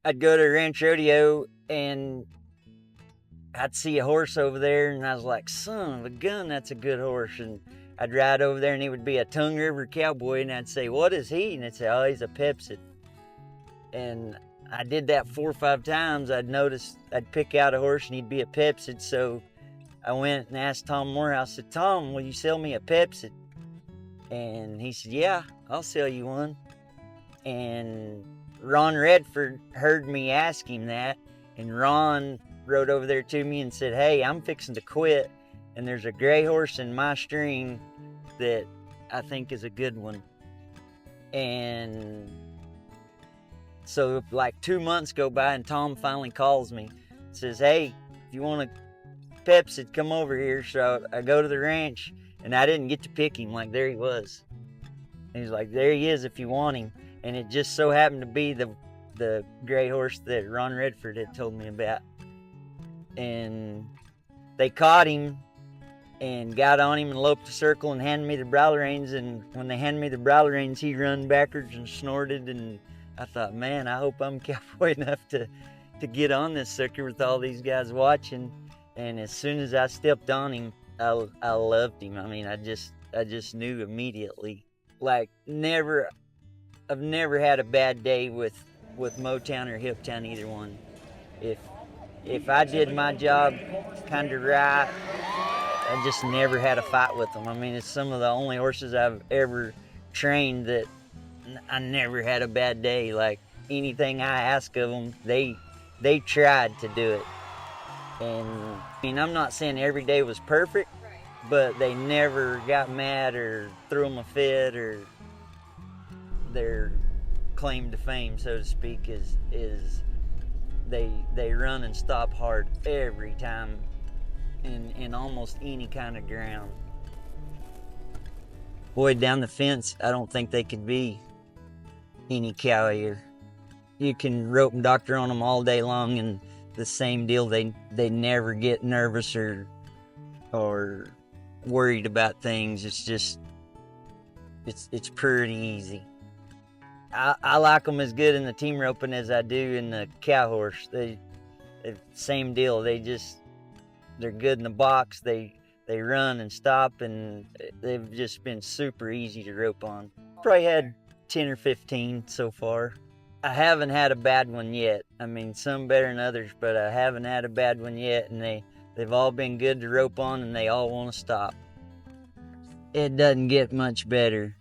I'd go to a ranch rodeo and I'd see a horse over there and I was like, son of a gun, that's a good horse. And I'd ride over there and he would be a Tongue River cowboy and I'd say, what is he? And I'd say, oh, he's a Pepcid. And I did that 4 or 5 times. I'd notice I'd pick out a horse and he'd be a Pepcid. So I went and asked Tom Morehouse, I said, Tom, will you sell me a Pepcid? And he said, yeah, I'll sell you one. And Ron Redford heard me ask him that, and Ron rode over there to me and said, hey, I'm fixing to quit, and there's a gray horse in my string that I think is a good one. And so like 2 months go by and Tom finally calls me, says, hey, if you want a Pepcid, come over here. So I go to the ranch and I didn't get to pick him. Like, there he was. And he's like, there he is if you want him. And it just so happened to be the gray horse that Ron Redford had told me about. And they caught him and got on him and loped the circle and handed me the bridle reins. And when they handed me the bridle reins, he run backwards and snorted. And I thought, man, I hope I'm cowboy enough to get on this sucker with all these guys watching. And as soon as I stepped on him, I loved him. I mean, I just knew immediately. Like, I've never had a bad day with Motown or Hiptown, either one. If I did my job kind of right, I just never had a fight with them. I mean, it's some of the only horses I've ever trained that I never had a bad day. Like, anything I ask of them, they tried to do it. And I mean, I'm not saying every day was perfect, but they never got mad or threw them a fit, or their claim to fame, so to speak, is they run and stop hard every time in almost any kind of ground. Boy, down the fence, I don't think they could be any cowier. You can rope and doctor on them all day long, and the same deal, they never get nervous or worried about things. It's just it's pretty easy. I like them as good in the team roping as I do in the cow horse. Same deal. They're good in the box. They run and stop, and they've just been super easy to rope on. Probably had 10 or 15 so far. I haven't had a bad one yet. I mean, some better than others, but I haven't had a bad one yet, and they've all been good to rope on, and they all want to stop. It doesn't get much better.